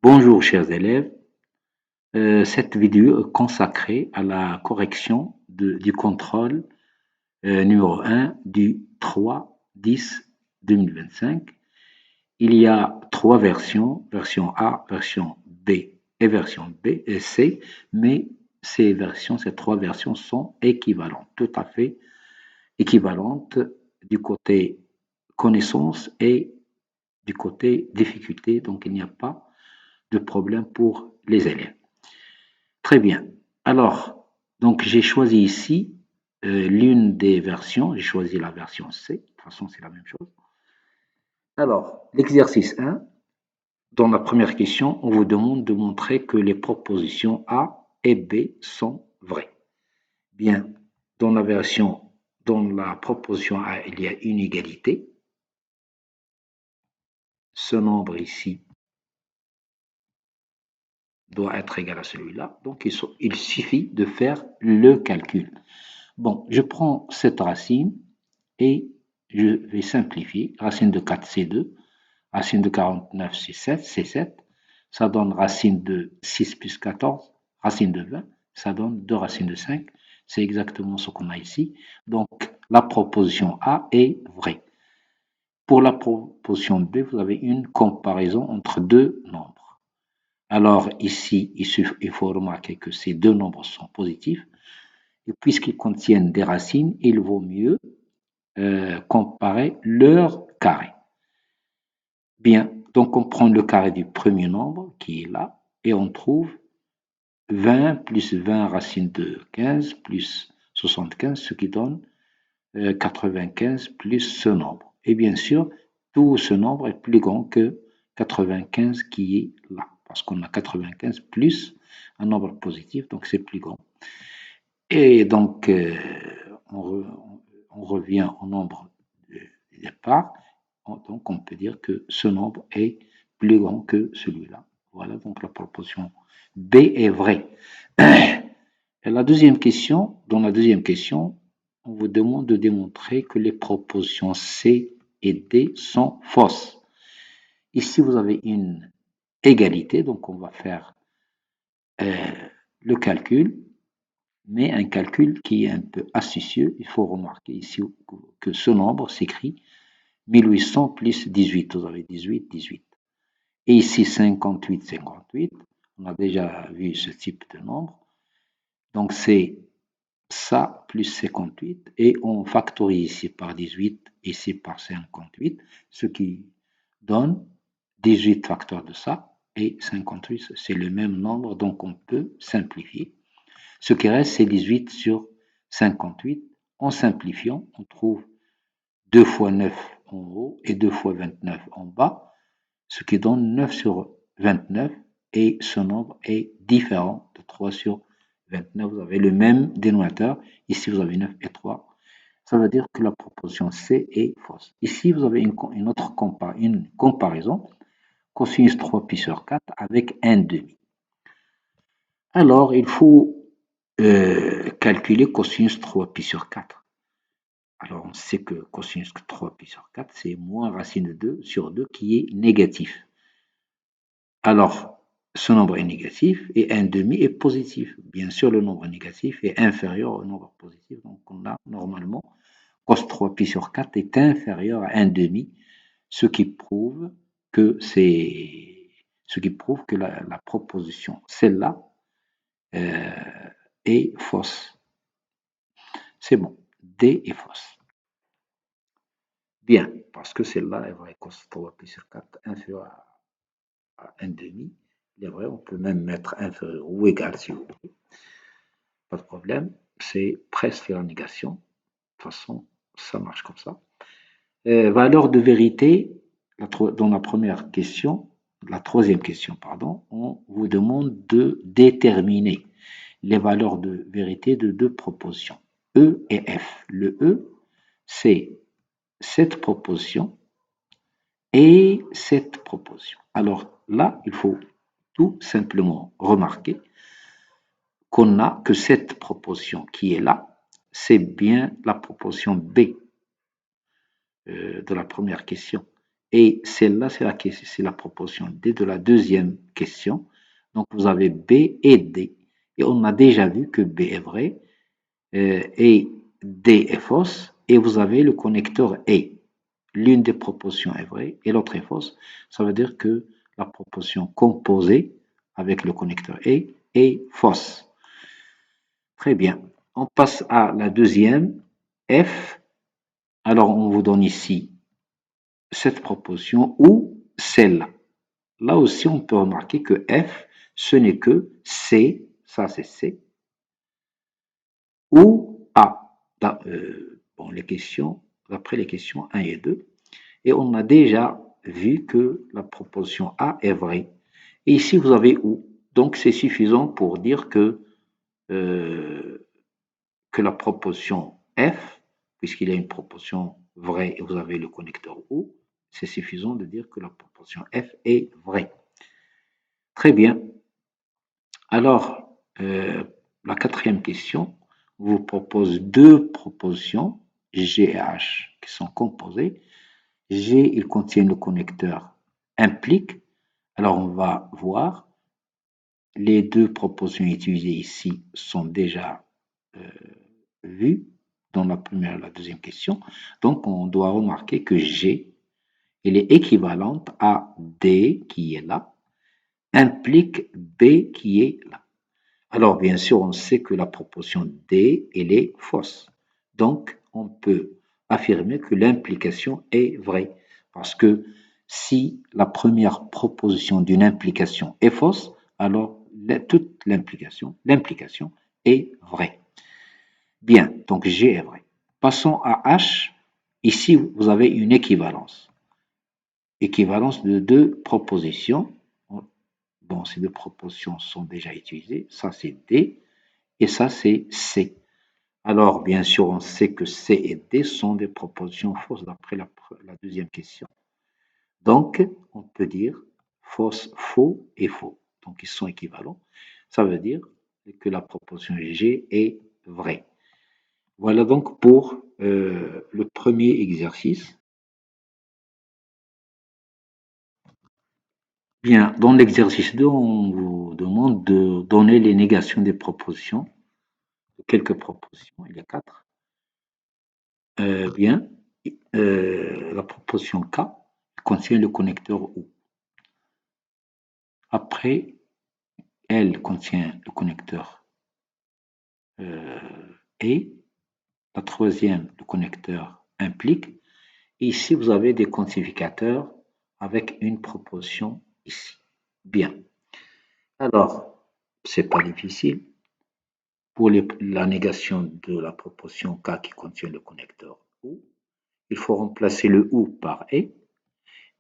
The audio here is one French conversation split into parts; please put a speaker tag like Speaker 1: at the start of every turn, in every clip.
Speaker 1: Bonjour chers élèves, cette vidéo est consacrée à la correction du contrôle numéro 1 du 3-10-2025. Il y a trois versions, version A, version B et version B et C, mais ces trois versions sont équivalentes, tout à fait équivalentes du côté connaissance et du côté difficulté, donc il n'y a pas de problème pour les élèves. Très bien. Alors, donc j'ai choisi ici l'une des versions. J'ai choisi la version C. De toute façon, c'est la même chose. Alors, l'exercice 1, dans la première question, on vous demande de montrer que les propositions A et B sont vraies. Bien, dans la proposition A, il y a une égalité. Ce nombre ici doit être égal à celui-là. Donc, il suffit de faire le calcul. Bon, je prends cette racine et je vais simplifier. Racine de 4, c'est 2. Racine de 49, c'est 7. C'est 7. Ça donne racine de 6 plus 14. Racine de 20, ça donne 2 racines de 5. C'est exactement ce qu'on a ici. Donc, la proposition A est vraie. Pour la proposition B, vous avez une comparaison entre deux nombres. Alors, ici, il faut remarquer que ces deux nombres sont positifs. Et puisqu'ils contiennent des racines, il vaut mieux comparer leur carré. Bien, donc on prend le carré du premier nombre qui est là et on trouve 20 plus 20 racine de 15 plus 75, ce qui donne 95 plus ce nombre. Et bien sûr, tout ce nombre est plus grand que 95 qui est là, parce qu'on a 95 plus un nombre positif, donc c'est plus grand. Et donc, on revient au nombre de départ. Donc, on peut dire que ce nombre est plus grand que celui-là. Voilà, donc la proposition B est vraie. Et dans la deuxième question, on vous demande de démontrer que les propositions C et D sont fausses. Ici, vous avez une égalité, donc on va faire le calcul. Mais un calcul qui est un peu astucieux. Il faut remarquer ici que ce nombre s'écrit 1800 plus 18. Vous avez 18, 18. Et ici 58, 58. On a déjà vu ce type de nombre. Donc c'est ça plus 58. Et on factorise ici par 18, ici par 58. Ce qui donne 18 facteurs de ça. Et 58, c'est le même nombre. Donc on peut simplifier. Ce qui reste, c'est 18 sur 58. En simplifiant, on trouve 2 fois 9 en haut et 2 fois 29 en bas, ce qui donne 9 sur 29. Et ce nombre est différent de 3 sur 29. Vous avez le même dénominateur. Ici, vous avez 9 et 3. Ça veut dire que la proposition C est fausse. Ici, vous avez une comparaison. Cosinus 3 pi sur 4 avec 1 demi. Alors, il faut calculer cosinus 3pi sur 4. Alors, on sait que cosinus 3pi sur 4, c'est moins racine de 2 sur 2 qui est négatif. Alors, ce nombre est négatif et 1 demi est positif. Bien sûr, le nombre négatif est inférieur au nombre positif. Donc, on a normalement cos 3pi sur 4 est inférieur à 1 demi, ce qui prouve que la proposition, celle-là, est fausse. C'est bon. D est fausse. Bien, parce que celle-là est vraie. Cos 3pi sur 4 inférieur à 1 demi. Il est vrai, on peut même mettre inférieur ou égal si vous voulez. Pas de problème. C'est presque la négation. De toute façon, ça marche comme ça. Valeur de vérité, dans la première question, la troisième question, pardon, on vous demande de déterminer les valeurs de vérité de deux propositions, E et F. Le E, c'est cette proposition et cette proposition. Alors là, il faut tout simplement remarquer qu'on n'a que cette proposition qui est là, c'est bien la proposition B de la première question. Et celle-là, c'est la proposition D de la deuxième question. Donc, vous avez B et D. Et on a déjà vu que B est vrai et D est fausse. Et vous avez le connecteur et. L'une des propositions est vraie et l'autre est fausse. Ça veut dire que la proposition composée avec le connecteur et est fausse. Très bien. On passe à la deuxième, F. Alors, on vous donne ici cette proposition ou celle-là. Là aussi, on peut remarquer que F, ce n'est que C, ça c'est C, ou A. Bon, d'après les questions 1 et 2. Et on a déjà vu que la proposition A est vraie. Et ici, vous avez ou. Donc, c'est suffisant pour dire que la proposition F, puisqu'il y a une proposition vraie et vous avez le connecteur ou, c'est suffisant de dire que la proposition F est vraie. Très bien. Alors, la quatrième question vous propose deux propositions, G et H, qui sont composées. G, il contient le connecteur implique. Alors, on va voir. Les deux propositions utilisées ici sont déjà vues dans la première et la deuxième question. Donc, on doit remarquer que G, elle est équivalente à D qui est là, implique B qui est là. Alors, bien sûr, on sait que la proposition D, elle est fausse. Donc, on peut affirmer que l'implication est vraie. Parce que si la première proposition d'une implication est fausse, alors toute l'implication est vraie. Bien, donc G est vrai. Passons à H. Ici, vous avez une équivalence. Équivalence de deux propositions. Bon, ces deux propositions sont déjà utilisées. Ça, c'est D. Et ça, c'est C. Alors, bien sûr, on sait que C et D sont des propositions fausses d'après la deuxième question. Donc, on peut dire fausse, faux et faux. Donc, ils sont équivalents. Ça veut dire que la proposition G est vraie. Voilà donc pour le premier exercice. Bien, dans l'exercice 2, on vous demande de donner les négations des propositions. Quelques propositions, il y a 4. Bien, la proposition K contient le connecteur OU. Après, elle contient le connecteur et la troisième, le connecteur implique. Et ici, vous avez des quantificateurs avec une proposition ici. Bien. Alors, c'est pas difficile. Pour la négation de la proposition K qui contient le connecteur OU, il faut remplacer le OU par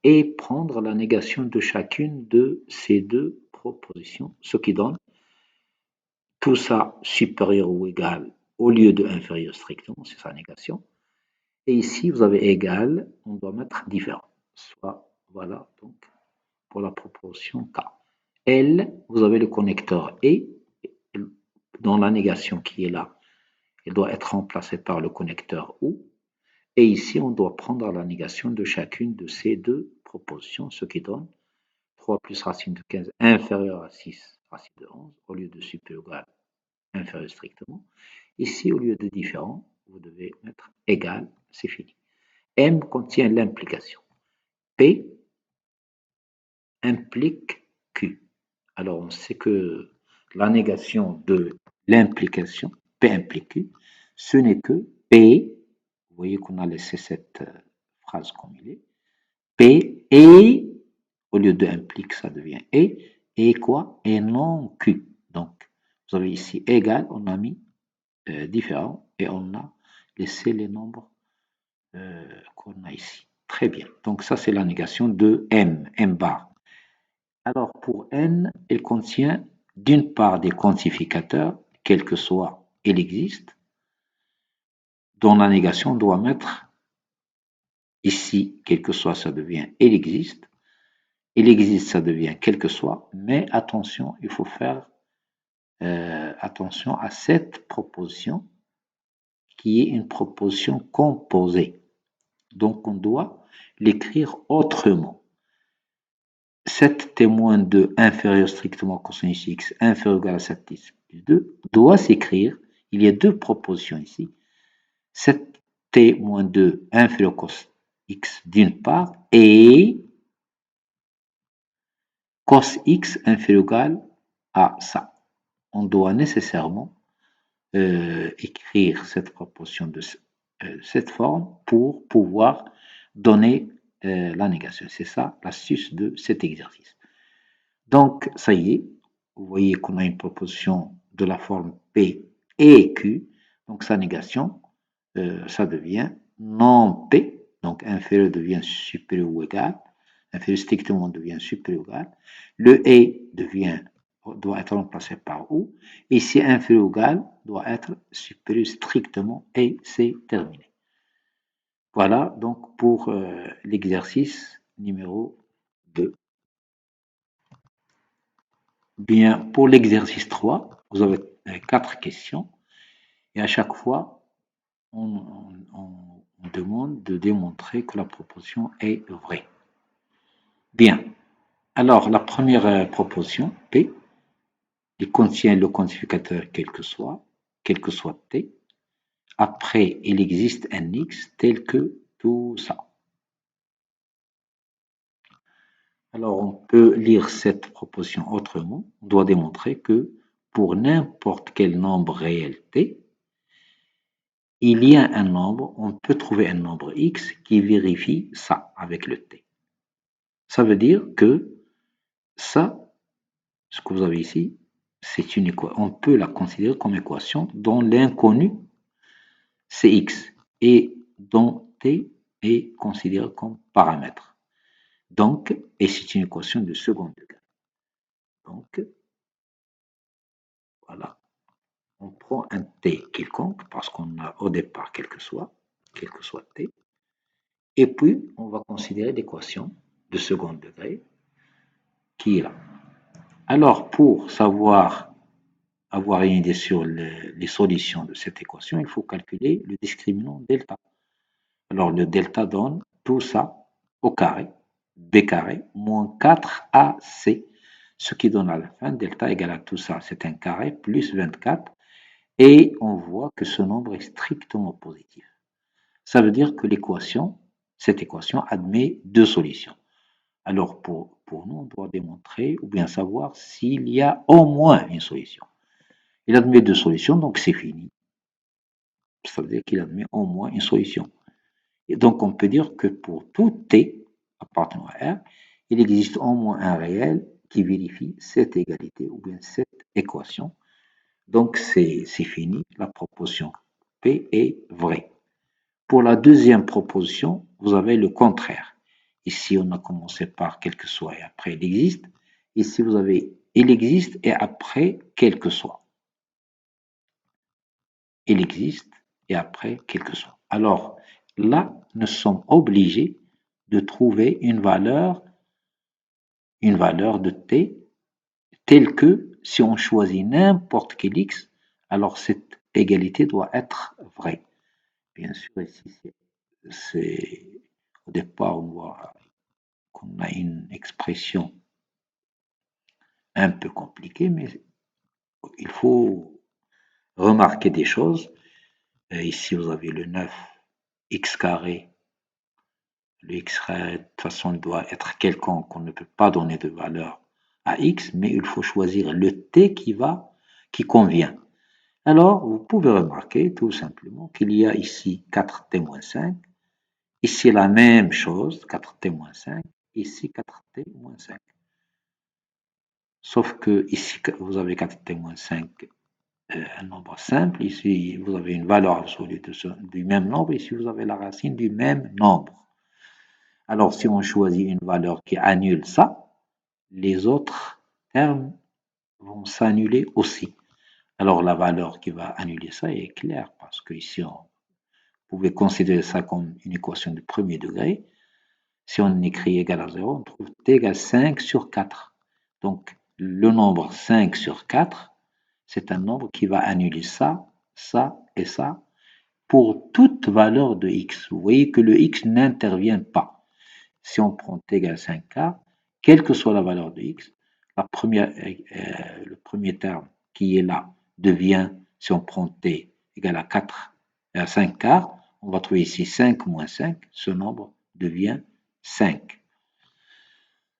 Speaker 1: et prendre la négation de chacune de ces deux propositions, ce qui donne tout ça supérieur ou égal au lieu de inférieur strictement, c'est sa négation. Et ici, vous avez égal, on doit mettre différent. Soit, voilà, donc, pour la proposition K. L, vous avez le connecteur et, dans la négation qui est là, elle doit être remplacée par le connecteur OU. Et ici, on doit prendre la négation de chacune de ces deux propositions, ce qui donne 3 plus racine de 15 inférieur à 6 racine de 11, au lieu de supérieur ou égal, inférieur strictement. Ici, au lieu de différent, vous devez mettre égal, c'est fini. M contient l'implication. P implique Q. Alors, on sait que la négation de l'implication, P implique Q, ce n'est que P, vous voyez qu'on a laissé cette phrase comme il est, P et, au lieu de implique, ça devient et quoi? Et non Q. Donc, vous avez ici égal, on a mis différent et on a laissé les nombres qu'on a ici. Très bien. Donc, ça, c'est la négation de M, M bar. Alors, pour N, elle contient d'une part des quantificateurs, quel que soit il existe, dont la négation doit mettre ici, quel que soit, ça devient il existe. Il existe, ça devient quel que soit, mais attention, il faut faire attention à cette proposition qui est une proposition composée. Donc, on doit l'écrire autrement. 7 témoins de inférieur strictement cosinus x inférieur ou égal à 7x plus 2 doit s'écrire, il y a deux propositions ici, 7t moins 2 inférieur cos x d'une part et cos x inférieur ou égal à ça. On doit nécessairement écrire cette proposition de cette forme pour pouvoir donner la négation. C'est ça l'astuce de cet exercice. Donc, ça y est, vous voyez qu'on a une proposition de la forme P et Q. Donc, sa négation, ça devient non P. Donc, inférieur devient supérieur ou égal. Inférieur strictement devient supérieur ou égal. Le et doit être remplacé par ou. Et si inférieur ou égal doit être supérieur strictement et c'est terminé. Voilà donc pour l'exercice numéro 2. Bien, pour l'exercice 3, vous avez 4 questions et à chaque fois, on demande de démontrer que la proposition est vraie. Bien, alors la première proposition, P, il contient le quantificateur quel que soit T. Après, il existe un X tel que tout ça. Alors, on peut lire cette proposition autrement. On doit démontrer que pour n'importe quel nombre réel T, il y a un nombre, on peut trouver un nombre X qui vérifie ça avec le T. Ça veut dire que ça, ce que vous avez ici, c'est une équation. On peut la considérer comme équation dont l'inconnu, c'est X, et dont T est considéré comme paramètre. Donc, et c'est une équation de second degré. Donc, voilà. On prend un T quelconque, parce qu'on a au départ quel que soit T, et puis on va considérer l'équation de second degré qui est là. Alors, pour savoir avoir une idée sur les solutions de cette équation, il faut calculer le discriminant delta. Alors, le delta donne tout ça au carré, b carré, moins 4ac, ce qui donne à la fin delta égale à tout ça, c'est un carré plus 24, et on voit que ce nombre est strictement positif. Ça veut dire que cette équation admet deux solutions. Alors, pour nous, on doit démontrer ou bien savoir s'il y a au moins une solution. Il admet deux solutions, donc c'est fini. Ça veut dire qu'il admet au moins une solution. Et donc, on peut dire que pour tout T appartenant à R, il existe au moins un réel qui vérifie cette égalité ou bien cette équation. Donc, c'est fini. La proposition P est vraie. Pour la deuxième proposition, vous avez le contraire. Ici, on a commencé par quel que soit et après il existe. Ici, vous avez il existe et après quel que soit. Il existe et après quel que soit. Alors, là, nous sommes obligés de trouver une valeur de t telle que si on choisit n'importe quel x, alors cette égalité doit être vraie. Bien sûr, ici, au départ, on voit qu'on a une expression un peu compliquée, mais il faut remarquer des choses. Ici, vous avez le 9x carré. Le x, de toute façon, il doit être quelconque. On ne peut pas donner de valeur à x, mais il faut choisir le t qui convient. Alors, vous pouvez remarquer tout simplement qu'il y a ici 4t-5. Ici, la même chose, 4t-5. Ici, 4t-5. Sauf que ici, vous avez 4t-5, un nombre simple. Ici, vous avez une valeur absolue du même nombre. Ici, vous avez la racine du même nombre. Alors, si on choisit une valeur qui annule ça, les autres termes vont s'annuler aussi. Alors, la valeur qui va annuler ça est claire, parce que ici, on pouvait considérer ça comme une équation de premier degré. Si on écrit égal à 0, on trouve t égale 5 sur 4. Donc, le nombre 5 sur 4, c'est un nombre qui va annuler ça, ça et ça pour toute valeur de x. Vous voyez que le x n'intervient pas. si on prend t égale 5 quarts, quelle que soit la valeur de x, le premier terme qui est là devient, si on prend t égale à 4, à 5 quarts, on va trouver ici 5 moins 5, ce nombre devient 5.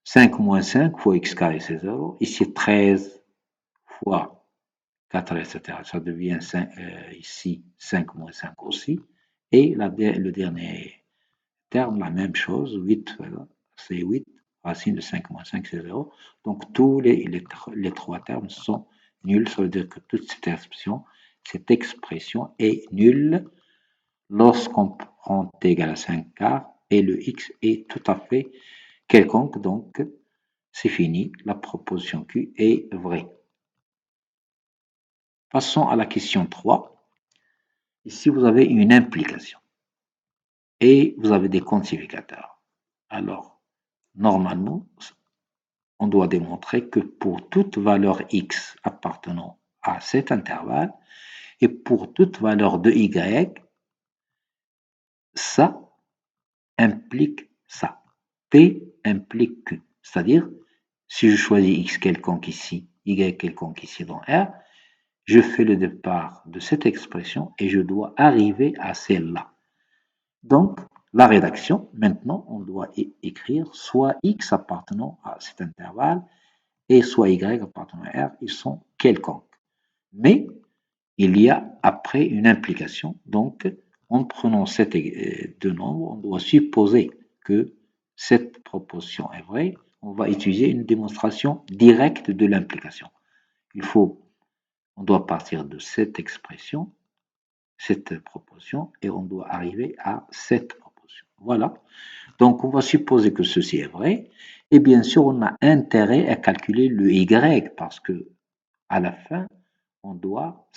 Speaker 1: 5 moins 5 fois x carré, c'est 0. Ici, 13 fois 4, etc. Ça devient 5, ici 5 moins 5 aussi. Et le dernier terme, la même chose, 8, c'est 8, racine de 5 moins 5, c'est 0. Donc tous les trois termes sont nuls, ça veut dire que toute cette expression est nulle lorsqu'on prend t égale à 5 quarts et le x est tout à fait quelconque, donc c'est fini, la proposition Q est vraie. Passons à la question 3. Ici, vous avez une implication et vous avez des quantificateurs. Alors, normalement, on doit démontrer que pour toute valeur x appartenant à cet intervalle et pour toute valeur de y, ça implique ça. P implique Q. C'est-à-dire, si je choisis x quelconque ici, y quelconque ici dans R, je fais le départ de cette expression et je dois arriver à celle-là. Donc, la rédaction, maintenant, on doit écrire soit x appartenant à cet intervalle et soit y appartenant à R, ils sont quelconques. Mais il y a après une implication. Donc, en prenant ces deux nombres, on doit supposer que cette proposition est vraie. On va utiliser une démonstration directe de l'implication. On doit partir de cette expression, cette proposition, et on doit arriver à cette proposition. Voilà. Donc, on va supposer que ceci est vrai. Et bien sûr, on a intérêt à calculer le y parce que à la fin, on doit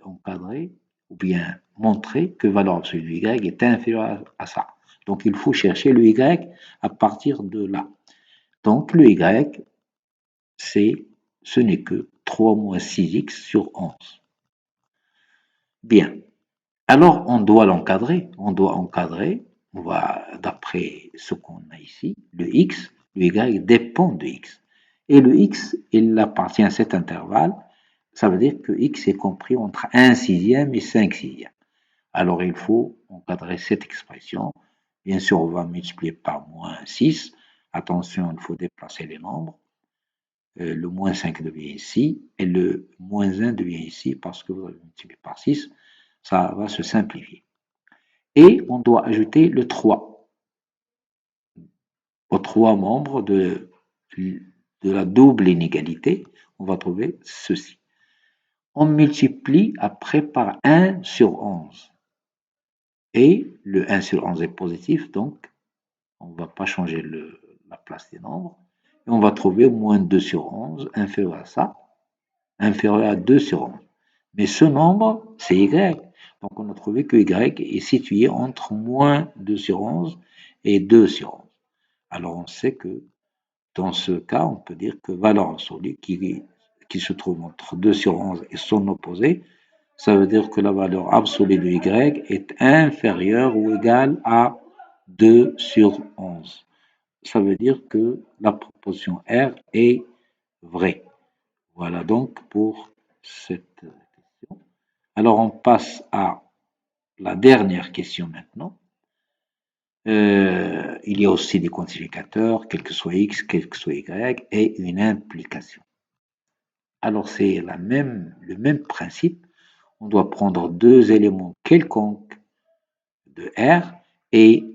Speaker 1: encadrer ou bien montrer que valeur absolue de y est inférieure à ça. Donc, il faut chercher le y à partir de là. Donc, le y, ce n'est que 3 moins 6x sur 11. Bien. Alors, on doit l'encadrer. On va, d'après ce qu'on a ici, le x, le y dépend de x. Et le x, il appartient à cet intervalle. Ça veut dire que x est compris entre 1 sixième et 5 sixièmes. Alors, il faut encadrer cette expression. Bien sûr, on va multiplier par moins 6. Attention, il faut déplacer les nombres. Le moins 5 devient ici et le moins 1 devient ici parce que vous avez multiplié par 6. Ça va se simplifier. Et on doit ajouter le 3 aux trois membres de la double inégalité. On va trouver ceci. On multiplie après par 1 sur 11. Et le 1 sur 11 est positif, donc on ne va pas changer la place des nombres. Et on va trouver moins 2 sur 11 inférieur à ça, inférieur à 2 sur 11. Mais ce nombre, c'est y. Donc on a trouvé que y est situé entre moins 2 sur 11 et 2 sur 11. Alors on sait que dans ce cas, on peut dire que valeur absolue qui se trouve entre 2 sur 11 et son opposé, ça veut dire que la valeur absolue de y est inférieure ou égale à 2 sur 11. Ça veut dire que la proposition R est vraie. Voilà donc pour cette question. Alors on passe à la dernière question maintenant. Il y a aussi des quantificateurs, quel que soit x, quel que soit y, et une implication. Alors c'est le même principe. On doit prendre deux éléments quelconques de R et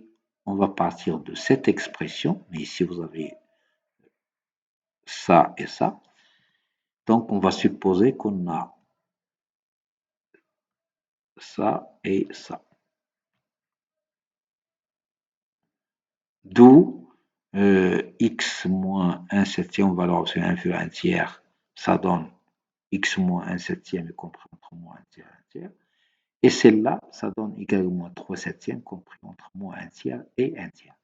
Speaker 1: on va partir de cette expression. Mais ici vous avez ça et ça. Donc on va supposer qu'on a ça et ça. D'où x moins 1 septième, valeur absolue inférieure à 1 tiers, ça donne x moins 1 septième est compris entre moins 1 tiers et 1 tiers. Et celle-là, ça donne y moins 3 septièmes compris entre moins 1 tiers et 1 tiers.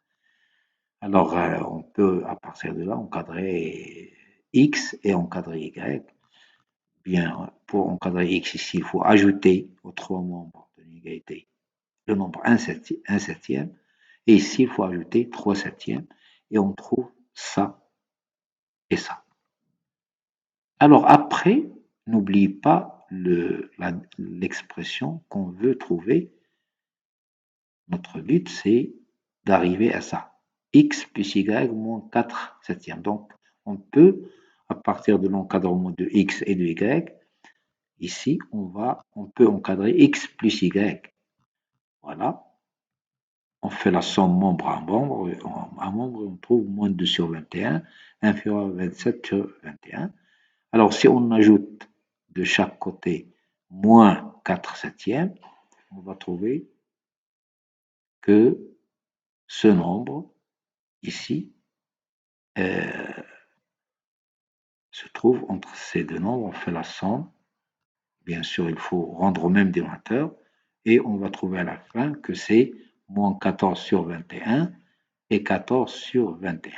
Speaker 1: Alors, on peut, à partir de là, encadrer x et encadrer y. Bien, pour encadrer x ici, il faut ajouter aux trois membres de l'égalité le nombre 1 septième Et ici, il faut ajouter 3 septièmes et on trouve ça et ça. Alors après, n'oublie pas l'expression qu'on veut trouver. Notre but, c'est d'arriver à ça. X plus Y moins 4 septièmes. Donc, on peut, à partir de l'encadrement de X et de Y, ici, on peut encadrer X plus Y. Voilà. On fait la somme membre à membre. À membre, on trouve moins 2 sur 21, inférieur à 27 sur 21. Alors, si on ajoute de chaque côté moins 4 septièmes, on va trouver que ce nombre, ici, se trouve entre ces deux nombres. On fait la somme. Bien sûr, il faut rendre au même dénominateur. Et on va trouver à la fin que c'est moins 14 sur 21 et 14 sur 21.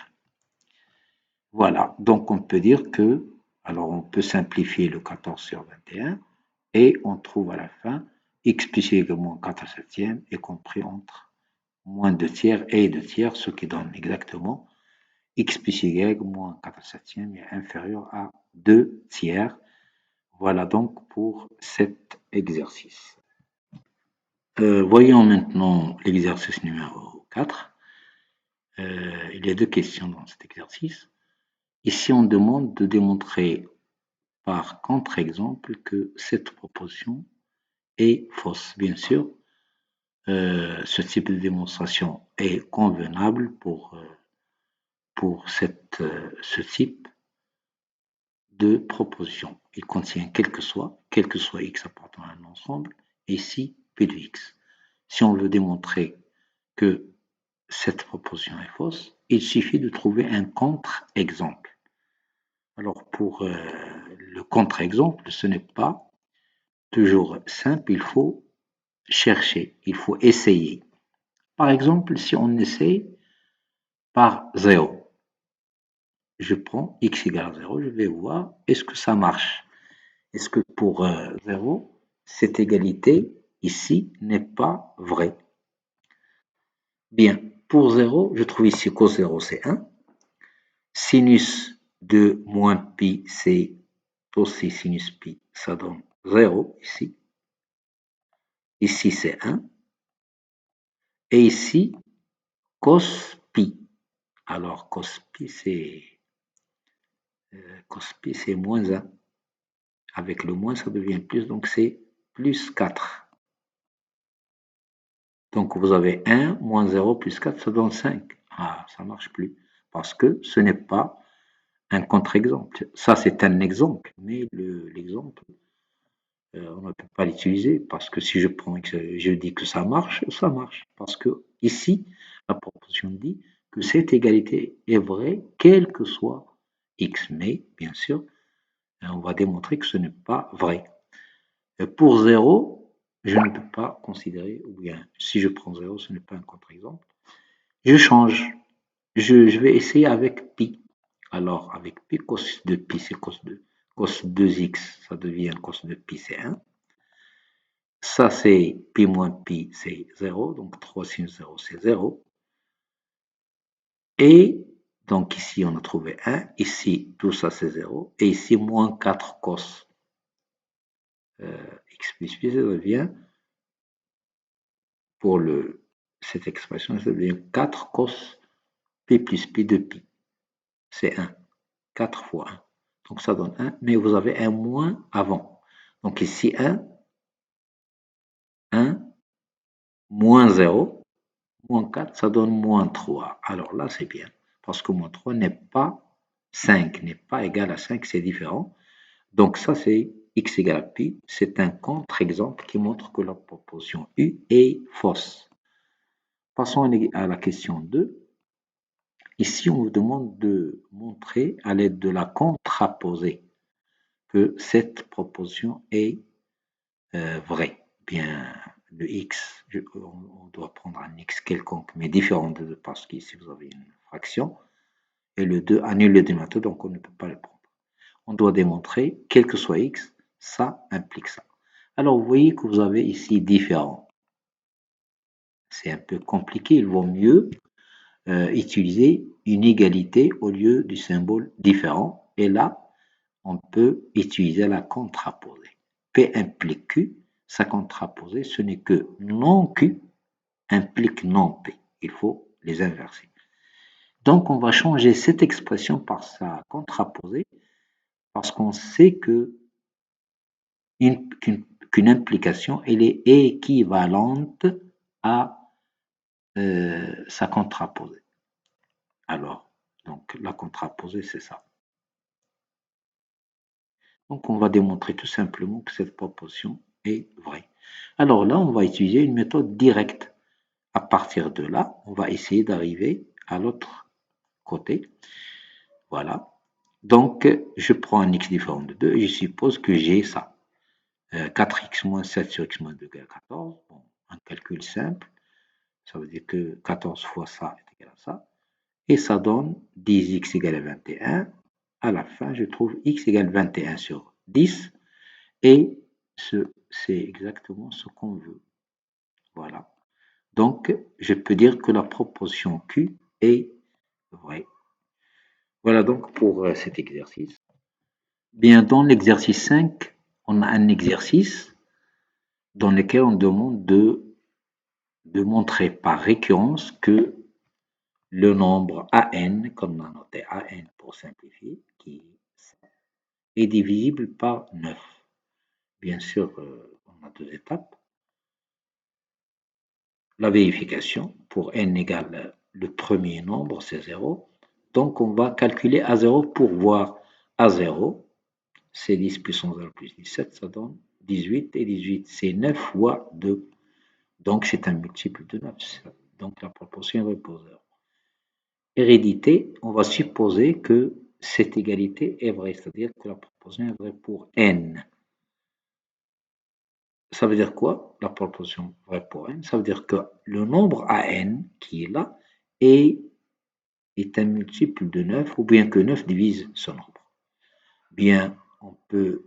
Speaker 1: Voilà, donc on peut dire que, alors on peut simplifier le 14 sur 21 et on trouve à la fin x plus y égale moins 4 septièmes est compris entre moins 2 tiers et 2 tiers, ce qui donne exactement x plus y moins 4 septièmes est inférieur à 2 tiers. Voilà donc pour cet exercice. Voyons maintenant l'exercice numéro 4. Il y a deux questions dans cet exercice. Ici, on demande de démontrer par contre-exemple que cette proposition est fausse. Bien sûr, ce type de démonstration est convenable pour ce type de proposition. Il contient quel que soit x appartenant à un ensemble, et ici p de x. Si on veut démontrer que cette proposition est fausse, il suffit de trouver un contre-exemple. Alors pour le contre-exemple, ce n'est pas toujours simple, il faut chercher, il faut essayer. Par exemple, si on essaye par 0, je prends x égale 0, je vais voir est-ce que ça marche. Est-ce que pour 0, cette égalité ici n'est pas vraie? Bien, pour 0, je trouve ici cos 0 c'est 1. Sinus de moins pi c'est aussi sinus pi, ça donne 0 ici. Ici c'est 1. Et ici, cos pi. Alors cos pi c'est moins 1. Avec le moins, ça devient plus, donc c'est plus 4. Donc vous avez 1 moins 0 plus 4, ça donne 5. Ah, ça ne marche plus. Parce que ce n'est pas un contre-exemple. Ça, c'est un exemple, mais l'exemple, on ne peut pas l'utiliser parce que si je dis que ça marche, ça marche. Parce que ici, la proposition dit que cette égalité est vraie, quel que soit x. Mais, bien sûr, on va démontrer que ce n'est pas vrai. Pour 0, je ne peux pas considérer, ou bien si je prends 0, ce n'est pas un contre-exemple. Je change. Je vais essayer avec pi. Alors, avec pi, cos de pi, c'est cos 2. Cos 2x, ça devient cos de pi, c'est 1. Ça, c'est pi moins pi, c'est 0. Donc, 3 sin 0, c'est 0. Et donc, ici, on a trouvé 1. Ici, tout ça, c'est 0. Et ici, moins 4 cos x plus pi, ça devient, pour cette expression, ça devient 4 cos p plus pi de pi. C'est 1. 4 fois 1. Donc, ça donne 1. Mais vous avez un moins avant. Donc, ici, 1, moins 0, moins 4, ça donne moins 3. Alors là, c'est bien. Parce que moins 3 n'est pas 5, n'est pas égal à 5, c'est différent. Donc ça, c'est x égale à pi. C'est un contre-exemple qui montre que la proposition U est fausse. Passons à la question 2. Ici, on vous demande de montrer à l'aide de la contraposée que cette proposition est vraie. Bien, le x, on doit prendre un x quelconque, mais différent de 2, parce qu'ici vous avez une fraction, et le 2 annule le dénominateur, donc on ne peut pas le prendre. On doit démontrer, quel que soit x, ça implique ça. Alors vous voyez que vous avez ici différents c'est un peu compliqué, il vaut mieux utiliser une égalité au lieu du symbole différent. Et là, on peut utiliser la contraposée. P implique Q, sa contraposée, ce n'est que non Q implique non P. Il faut les inverser. Donc, on va changer cette expression par sa contraposée parce qu'on sait que qu'une implication, elle est équivalente à sa contraposée. Alors, donc la contraposée, c'est ça. Donc, on va démontrer tout simplement que cette proposition est vraie. Alors là, on va utiliser une méthode directe. À partir de là, on va essayer d'arriver à l'autre côté. Voilà. Donc, je prends un x différent de 2 et je suppose que j'ai ça. 4x moins 7 sur x moins 2 égale 14. Bon, un calcul simple. Ça veut dire que 14 fois ça est égal à ça. Et ça donne 10x égale à 21. À la fin, je trouve x égale 21 sur 10. Et c'est exactement ce qu'on veut. Voilà. Donc, je peux dire que la proposition Q est vraie. Voilà donc pour cet exercice. Bien, dans l'exercice 5, on a un exercice dans lequel on demande de montrer par récurrence que le nombre AN, comme on a noté AN pour simplifier, qui est divisible par 9. Bien sûr, on a deux étapes. La vérification, pour n égale le premier nombre, c'est 0. Donc, on va calculer A0 pour voir A0. C'est 10 puissance 0 plus 17, ça donne 18. Et 18, c'est 9 fois 2. Donc, c'est un multiple de 9. Donc, la proportion est vraie pour 0. Hérédité, on va supposer que cette égalité est vraie, c'est-à-dire que la proportion est vraie pour n. Ça veut dire quoi, la proportion vraie pour n? Ça veut dire que le nombre AN qui est là est un multiple de 9, ou bien que 9 divise ce nombre. Bien, on peut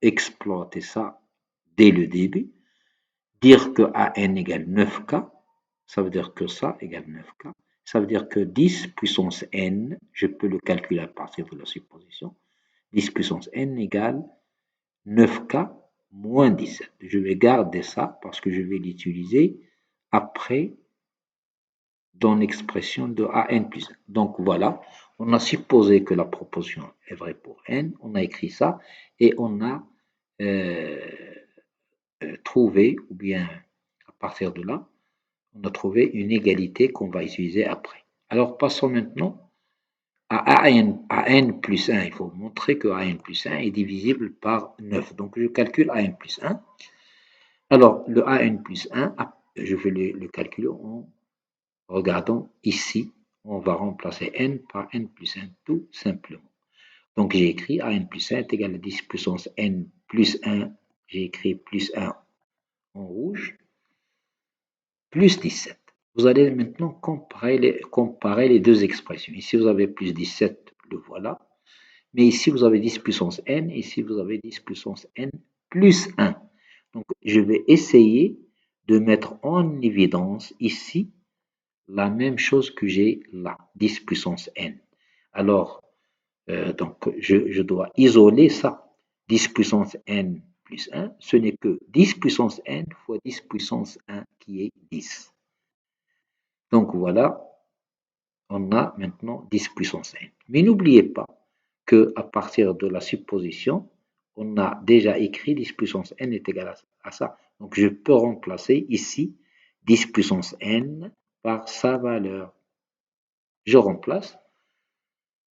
Speaker 1: exploiter ça dès le début. Dire que AN égale 9K, ça veut dire que ça égale 9K. Ça veut dire que 10 puissance n, je peux le calculer à partir de la supposition, 10 puissance n égale 9K moins 17. Je vais garder ça parce que je vais l'utiliser après dans l'expression de AN plus 1. Donc voilà, on a supposé que la proposition est vraie pour n, on a écrit ça et on a trouvé, ou bien à partir de là, on a trouvé une égalité qu'on va utiliser après. Alors passons maintenant à AN plus 1. Il faut montrer que AN plus 1 est divisible par 9. Donc je calcule AN plus 1. Alors le AN plus 1, je vais le calculer en regardant ici. On va remplacer n par n plus 1 tout simplement. Donc j'ai écrit AN plus 1 est égal à 10 puissance n plus 1. J'ai écrit plus 1 en rouge, plus 17. Vous allez maintenant comparer les deux expressions. Ici, vous avez plus 17, le voilà. Mais ici, vous avez 10 puissance n. Ici, vous avez 10 puissance n plus 1. Donc, je vais essayer de mettre en évidence ici la même chose que j'ai là, 10 puissance n. Alors, donc, je dois isoler ça. 10 puissance n plus 1, ce n'est que 10 puissance n fois 10 puissance 1 qui est 10. Donc voilà, on a maintenant 10 puissance n. Mais n'oubliez pas qu'à partir de la supposition, on a déjà écrit 10 puissance n est égal à ça. Donc je peux remplacer ici 10 puissance n par sa valeur. Je remplace.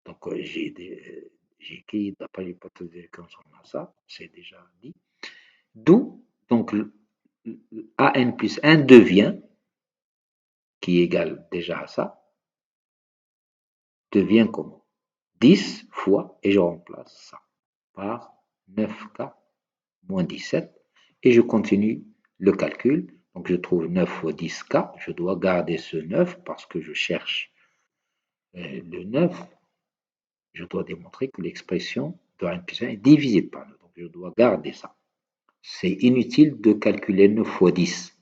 Speaker 1: Donc j'ai écrit d'après l'hypothèse de récurrence, on a ça, c'est déjà dit. D'où, donc, AN plus 1 devient, qui est égal déjà à ça, devient comment? 10 fois, et je remplace ça par 9K moins 17, et je continue le calcul. Donc je trouve 9 fois 10K, je dois garder ce 9 parce que je cherche le 9. Je dois démontrer que l'expression de n plus 1 est divisible par 9, donc je dois garder ça. C'est inutile de calculer 9 fois 10.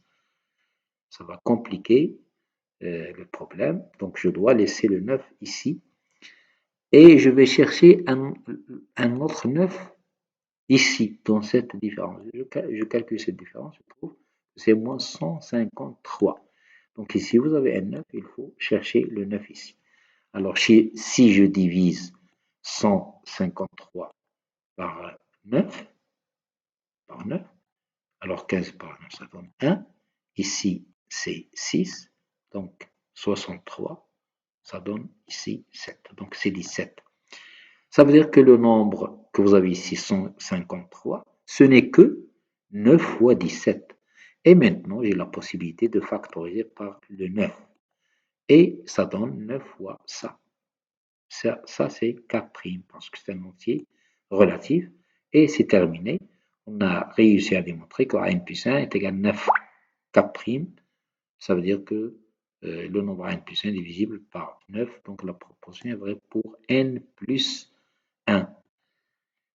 Speaker 1: Ça va compliquer le problème. Donc, je dois laisser le 9 ici. Et je vais chercher un autre 9 ici, dans cette différence. Je calcule cette différence, je trouve que c'est moins 153. Donc ici, vous avez un 9, il faut chercher le 9 ici. Alors, si je divise 153 par 9, alors 15 par 9, ça donne 1. Ici, c'est 6, donc 63, ça donne ici 7. Donc c'est 17. Ça veut dire que le nombre que vous avez ici, 153, ce n'est que 9 fois 17. Et maintenant, j'ai la possibilité de factoriser par le 9. Et ça donne 9 fois ça. Ça c'est 4' parce que c'est un entier relatif. Et c'est terminé. On a réussi à démontrer que n plus 1 est égal à 9. 4', ça veut dire que le nombre n plus 1 est divisible par 9. Donc la proportion est vraie pour n plus 1.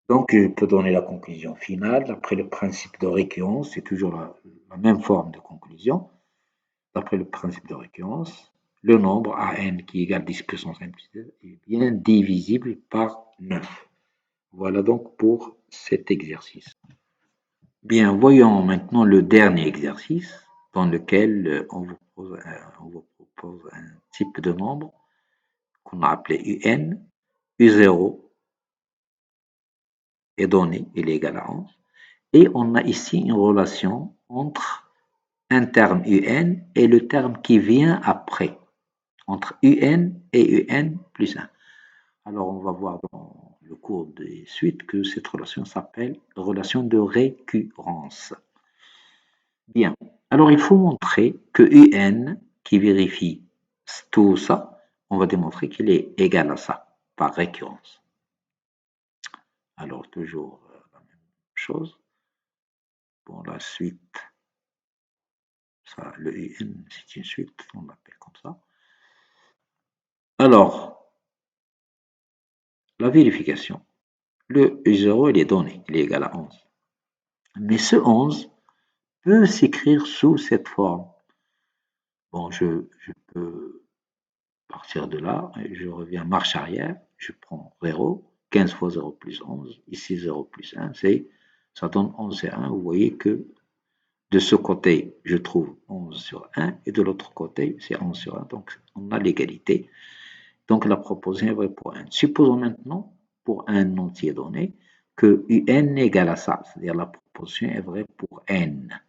Speaker 1: Donc, je peux donner la conclusion finale. D'après le principe de récurrence, c'est toujours la même forme de conclusion. D'après le principe de récurrence, le nombre an qui est égal à 10 puissance n plus 2 est bien divisible par 9. Voilà donc pour cet exercice. Bien, voyons maintenant le dernier exercice dans lequel on vous propose un type de nombre qu'on a appelé un. U0 est donné, il est égal à 11. Et on a ici une relation entre un terme un et le terme qui vient après, entre un et un plus 1. Alors on va voir dans le cours des suites que cette relation s'appelle relation de récurrence. Bien, alors il faut montrer que un qui vérifie tout ça, on va démontrer qu'il est égal à ça par récurrence. Alors toujours la même chose. Pour la suite, ça, le un, c'est une suite, on l'appelle comme ça. Alors, la vérification. Le 0, il est donné, il est égal à 11. Mais ce 11 peut s'écrire sous cette forme. Bon, je peux partir de là, je reviens marche arrière, je prends 0, 15 fois 0 plus 11, ici 0 plus 1, ça donne 11 et 1. Vous voyez que de ce côté, je trouve 11 sur 1, et de l'autre côté, c'est 11 sur 1, donc on a l'égalité. Donc la proposition est vraie pour n. Supposons maintenant, pour un entier donné, que un est égal à ça, c'est-à-dire la proposition est vraie pour n.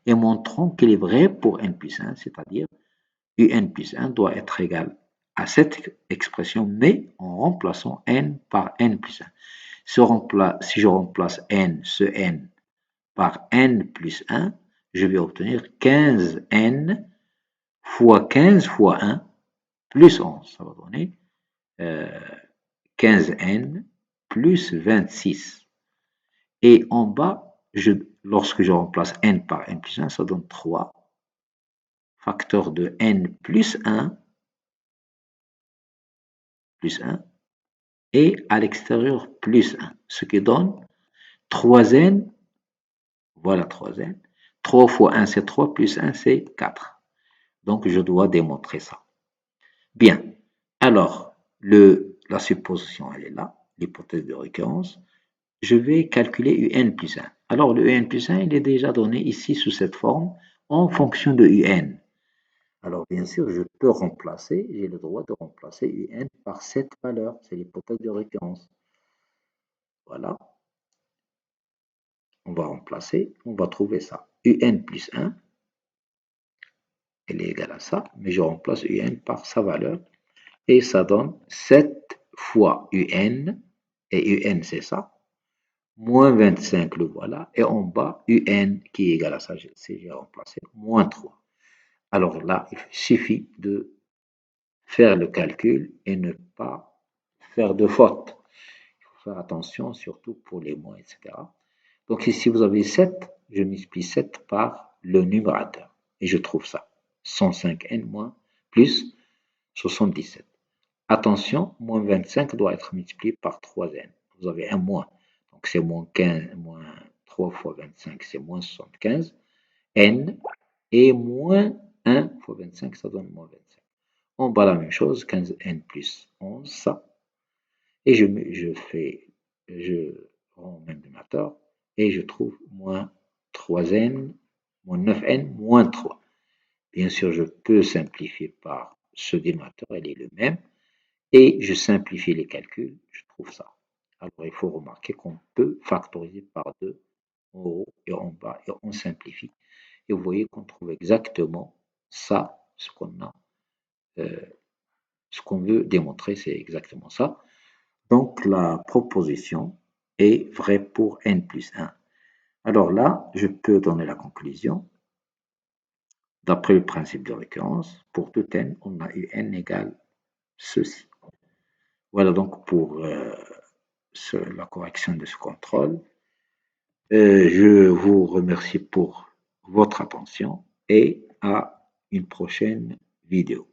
Speaker 1: Et montrons qu'il est vrai pour n plus 1, c'est-à-dire un plus 1 doit être égal à cette expression, mais en remplaçant n par n plus 1. Si je remplace n, ce n, par n plus 1, je vais obtenir 15n fois 15 fois 1 plus 11. Ça va donner 15n plus 26. Et en bas, lorsque je remplace n par n plus 1, ça donne 3 facteur de n plus 1 et à l'extérieur plus 1, ce qui donne 3n, voilà 3n, 3 fois 1 c'est 3, plus 1 c'est 4. Donc je dois démontrer ça. Bien, alors la supposition elle est là, l'hypothèse de récurrence. Je vais calculer un plus 1. Alors le un plus 1 il est déjà donné ici sous cette forme en fonction de un. Alors bien sûr je peux remplacer, j'ai le droit de remplacer un par cette valeur, c'est l'hypothèse de récurrence. Voilà. On va remplacer, on va trouver ça. un plus 1, elle est égale à ça, mais je remplace un par sa valeur, et ça donne 7 fois un, et un c'est ça, moins 25, le voilà, et en bas, un qui est égal à ça, si j'ai remplacé, moins 3. Alors là, il suffit de faire le calcul et ne pas faire de faute. Il faut faire attention, surtout pour les mois, etc. Donc ici, vous avez 7, je multiplie 7 par le numérateur. Et je trouve ça. 105n moins plus 77. Attention, moins 25 doit être multiplié par 3n. Vous avez un moins. Donc c'est moins 15, moins 3 fois 25, c'est moins 75. N et moins 1 fois 25, ça donne moins 25. En bas, la même chose, 15n plus 11, ça. Et je rends au même dénominateur et je trouve moins 3n, moins 9n, moins 3. Bien sûr, je peux simplifier par ce dénominateur, il est le même. Et je simplifie les calculs, je trouve ça. Alors, il faut remarquer qu'on peut factoriser par 2 en haut et en bas, et on simplifie. Et vous voyez qu'on trouve exactement ça, euh, ce qu'on veut démontrer, c'est exactement ça. Donc, la proposition est vraie pour n plus 1. Alors là, je peux donner la conclusion. D'après le principe de récurrence, pour tout n, on a eu n égale ceci. Voilà donc pour la correction de ce contrôle. Je vous remercie pour votre attention et à une prochaine vidéo.